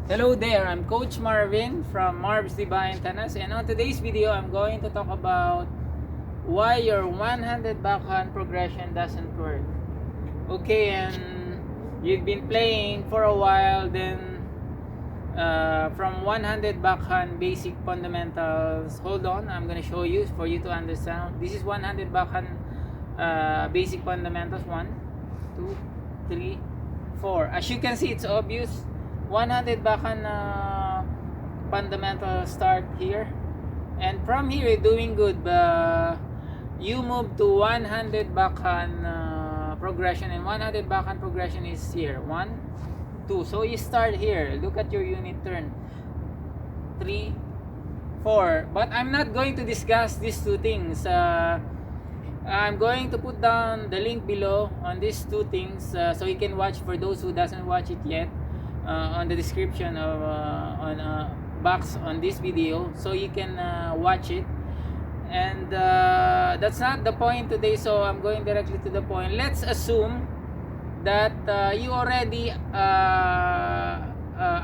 Hello there, I'm Coach Marvin from Marv's Divine Tennis, and on today's video I'm going to talk about why your one-handed backhand progression doesn't work. Okay, and you've been playing for a while, then from one-handed backhand basic fundamentals. Hold on, I'm gonna show you for you to understand. This is one-handed backhand basic fundamentals. 1, 2, 3, 4. As you can see, it's obvious. One-handed backhand fundamental start here, and from here you're doing good, but you move to one-handed backhand progression, and one-handed backhand progression is here. 1, 2. So you start here. Look at your unit turn. 3, 4. But I'm not going to discuss these two things. I'm going to put down the link below on these two things, so you can watch for those who doesn't watch it yet. On the description of on box on this video, so you can watch it. And that's not the point today, so I'm going directly to the point. Let's assume that you already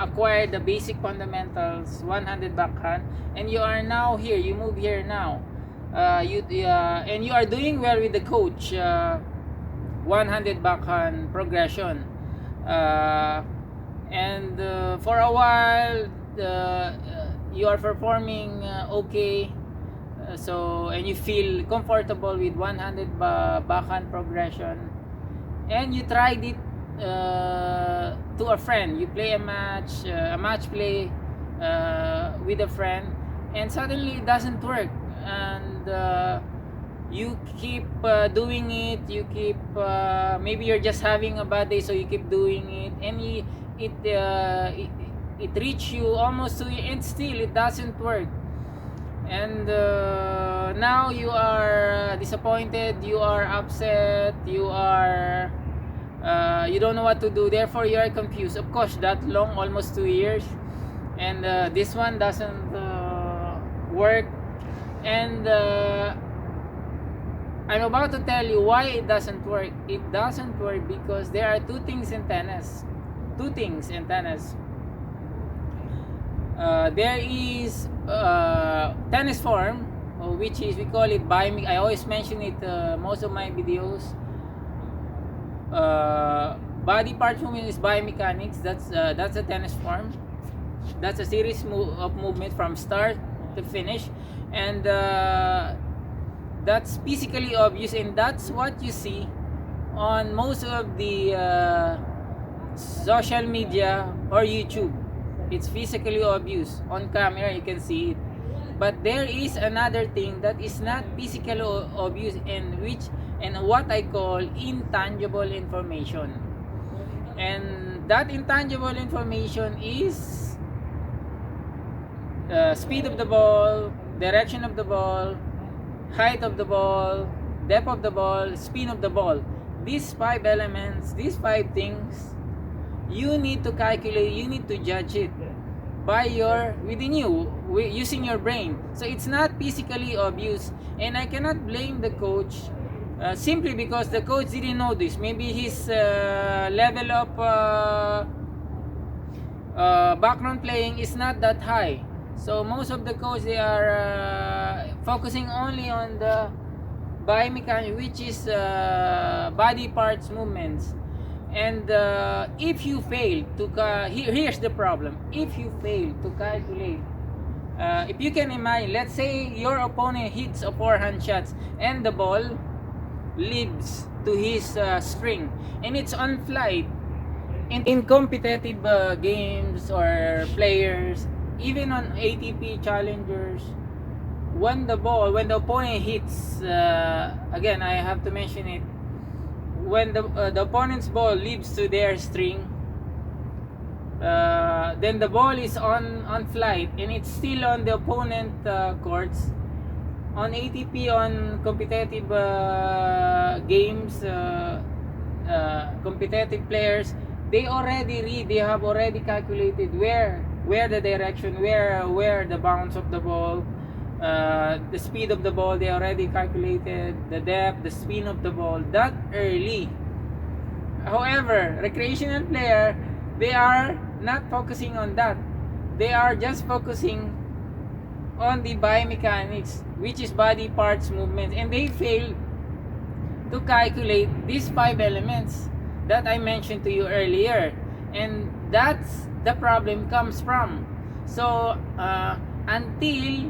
acquired the basic fundamentals one-handed backhand, and you are now here, you move here now, and you are doing well with the coach one-handed backhand progression, and for a while you are performing okay, and you feel comfortable with one-handed backhand progression, and you tried it to a friend. You play a match play with a friend, and suddenly it doesn't work, and you keep doing it. You keep maybe you're just having a bad day, so you keep doing it, and it reach you almost to, and still it doesn't work. And now you are disappointed, you are upset, you don't know what to do, therefore you are confused. Of course, that long, almost 2 years, and this one doesn't work. And I'm about to tell you why it doesn't work. It doesn't work because there are two things in tennis. There is tennis form, which is, we call it biomechanics. I always mention it most of my videos. Body part movement is biomechanics. That's a tennis form. That's a series of movement from start to finish, and that's physically obvious, and that's what you see on most of the social media or YouTube. It's physically obvious. On camera you can see it, but there is another thing that is not physically obvious, and what I call intangible information. And that intangible information is speed of the ball, direction of the ball, height of the ball, depth of the ball, spin of the ball. These 5 elements, these 5 things, you need to calculate, you need to judge it within you, using your brain. So it's not physically obvious, and I cannot blame the coach simply because the coach didn't know this. Maybe his level of background playing is not that high. So most of the coaches, they are focusing only on the biomechanics, which is body parts movements. And if you fail to here's the problem. If you fail to calculate, if you can imagine, let's say your opponent hits a forehand shots and the ball leads to his string, and it's on flight. In competitive games or players, even on ATP challengers, when the opponent hits, again I have to mention it, when the opponent's ball leads to their string, then the ball is on flight, and it's still on the opponent courts. On ATP, on competitive games, competitive players, they have already calculated where the direction, where the bounce of the ball, the speed of the ball. They already calculated the depth, the spin of the ball that early. However, recreational player, they are not focusing on that. They are just focusing on the biomechanics, which is body parts movements, and they fail to calculate these 5 elements that I mentioned to you earlier. And that's the problem comes from. So until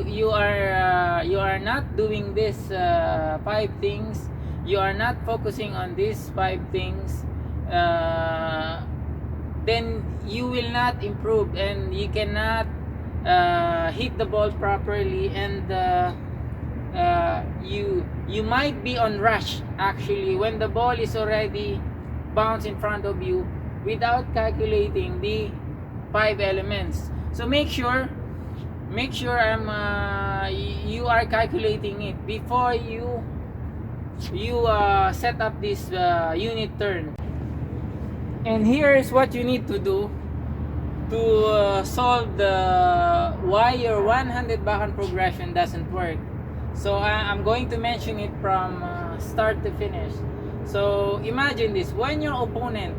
you are not doing this 5 things, you are not focusing on these 5 things, then you will not improve, and you cannot hit the ball properly, and you might be on rush actually when the ball is already bounced in front of you without calculating the 5 elements. So make sure you are calculating it before you set up this unit turn. And here is what you need to do to solve the why your one-handed backhand progression doesn't work. So I'm going to mention it from start to finish. So imagine this: when your opponent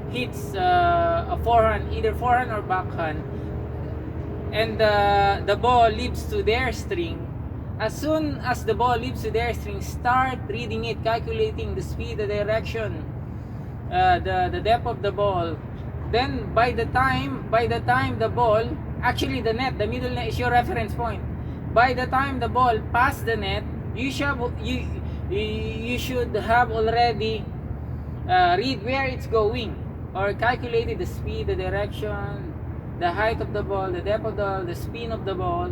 hits a forehand, either forehand or backhand, and the ball leaps to their string, as soon as the ball leaps to their string, start reading it, calculating the speed, the direction, the depth of the ball. Then by the time the ball, actually the net, the middle net is your reference point. By the time the ball passes the net, you should have already read where it's going, or calculated the speed, the direction, the height of the ball, the depth of the spin of the ball.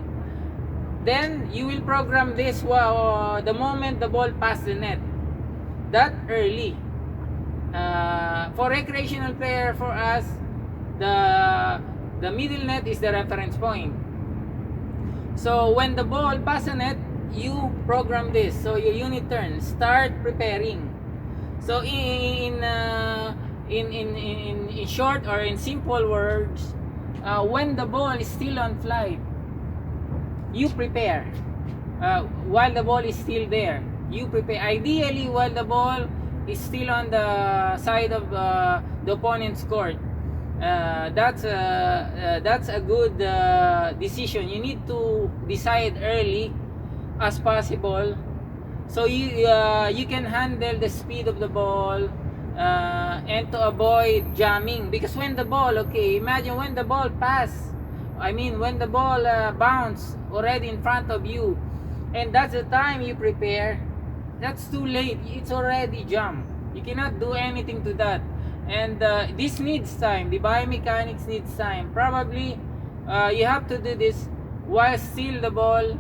Then you will program this the moment the ball passes the net, that early. For recreational player, for us, the middle net is the reference point. So when the ball passes the net, you program this. So your unit turn, start preparing. So in short, or in simple words, when the ball is still on flight, you prepare. While the ball is still there, you prepare. Ideally, while the ball is still on the side of the opponent's court. That's a good decision. You need to decide early as possible, so you can handle the speed of the ball, and to avoid jamming. Because when the ball, imagine when the ball when the ball bounce already in front of you, and that's the time you prepare, that's too late. It's already jammed. You cannot do anything to that. And this needs time. The biomechanics needs time. Probably you have to do this while still the ball.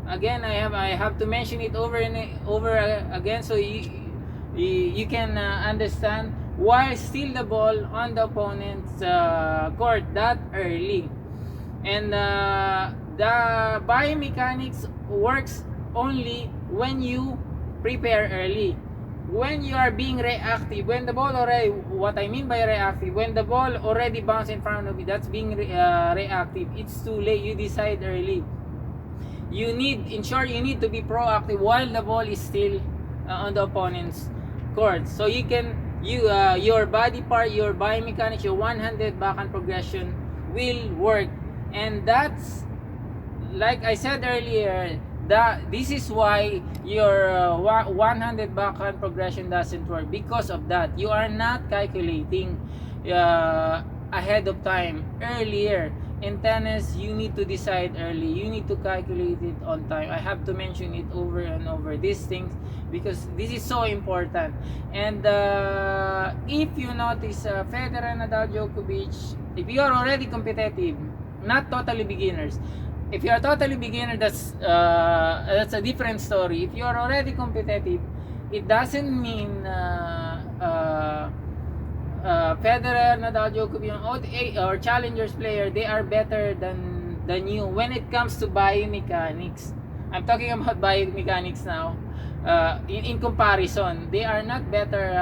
Again, I have to mention it over and over again, so you can understand, while still the ball on the opponent's court that early. And the biomechanics works only when you prepare early. When you are being reactive, when the ball already, what I mean by reactive, when the ball already bounced in front of you, that's being reactive. It's too late. You decide early. You need to be proactive while the ball is still on the opponent's court. So you can your body part, your biomechanics, your one-handed backhand progression will work. And that's, like I said earlier, this is why your one-handed backhand progression doesn't work, because of that. You are not calculating ahead of time, earlier. In tennis, you need to decide early. You need to calculate it on time. I have to mention it over and over, these things, because this is so important. And if you notice, Federer, Nadal, Djokovic, if you are already competitive, not totally beginners. If you are totally beginner, that's a different story. If you are already competitive, it doesn't mean Federer, Nadal, Djokovic, or challengers player, they are better than you when it comes to biomechanics. I'm talking about biomechanics now. In comparison, they are not better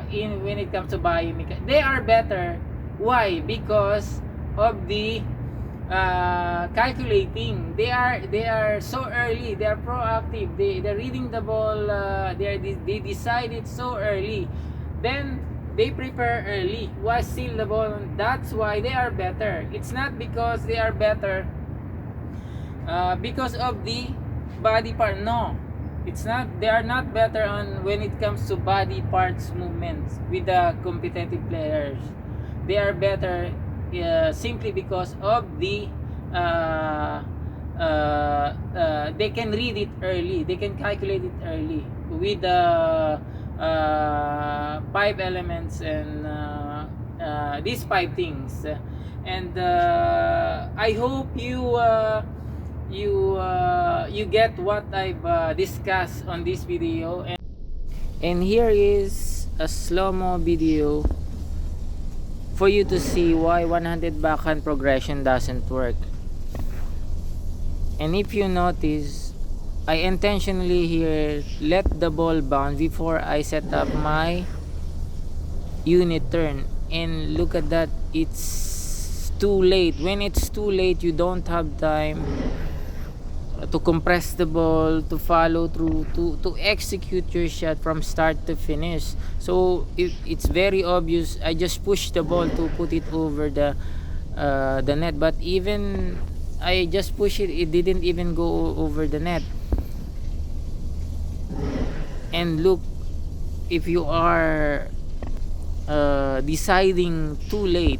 when it comes to biomechanics. They are better. Why? Because of the calculating. They are so early. They are proactive. They're reading the ball. They decide it so early. Then they prepare early. Why steal the ball? That's why they are better. It's not because they are better because of the body part. No, it's not. They are not better on when it comes to body parts movements with the competitive players. They are better simply because of the they can read it early. They can calculate it early with the five elements and these five things. And I hope you get what I've discussed on this video. And here is a slow-mo video for you to see why 100 backhand progression doesn't work. And if you notice, I intentionally here let the ball bounce before I set up my unit turn. And look at that, it's too late. When it's too late, you don't have time to compress the ball, to follow through, to execute your shot from start to finish. So it's very obvious. I just pushed the ball to put it over the net, but even I just pushed it, it didn't even go over the net. And look, if you are deciding too late,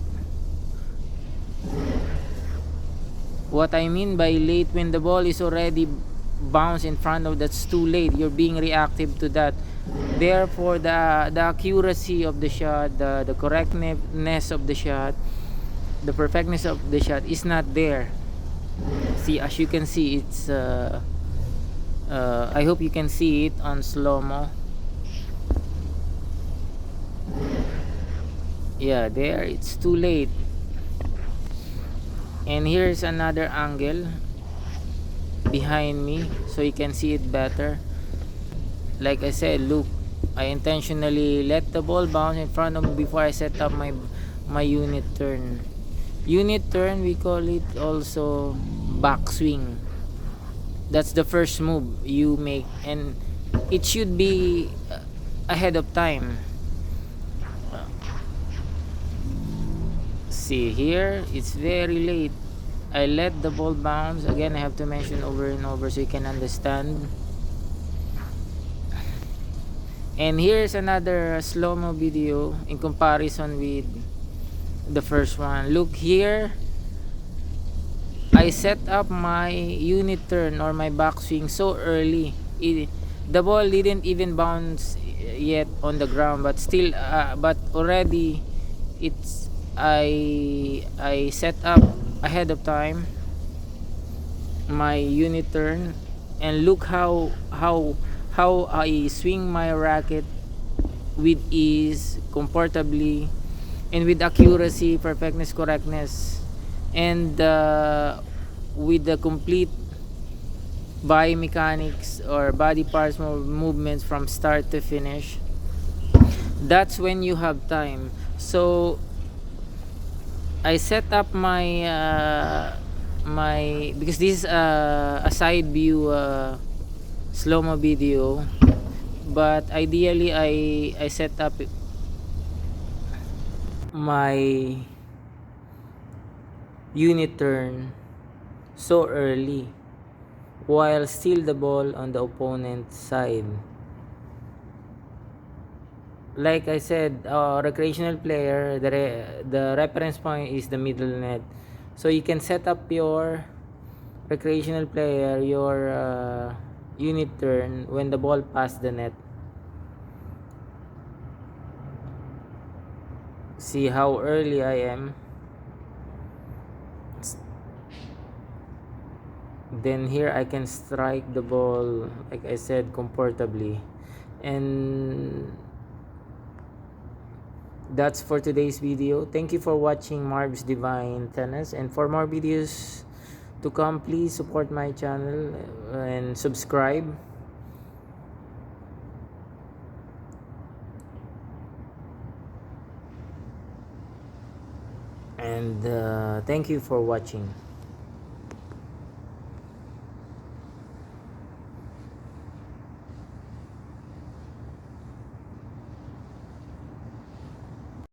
what I mean by late, when the ball is already bounced in front of, that's too late. You're being reactive to that. Therefore, the accuracy of the shot, the correctness of the shot, the perfectness of the shot is not there. See, as you can see, it's I hope you can see it on slow-mo. Yeah, there, it's too late. And here's another angle behind me so you can see it better. Like I said, look, I intentionally let the ball bounce in front of me before I set up my unit turn. Unit turn, we call it also backswing. That's the first move you make, and it should be ahead of time. See here, it's very late. I let the ball bounce. Again, I have to mention over and over so you can understand. And here's another slow-mo video in comparison with the first one. Look here, I set up my unit turn or my backswing so early. The ball didn't even bounce yet on the ground, but still but already it's I set up ahead of time my unit turn. And look how I swing my racket with ease, comfortably, and with accuracy, perfectness, correctness, and with the complete biomechanics or body parts movements from start to finish. That's when you have time. So I set up my because this is a side view slow-mo video, but ideally I set up my unit turn so early while still the ball on the opponent's side. Like I said, recreational player, the reference point is the middle net. So you can set up your recreational player, your unit turn when the ball passed the net. See how early I am. Then here I can strike the ball, like I said, comfortably. And that's for today's video. Thank you for watching Marv's Divine Tennis, and for more videos to come, please support my channel and subscribe. And thank you for watching.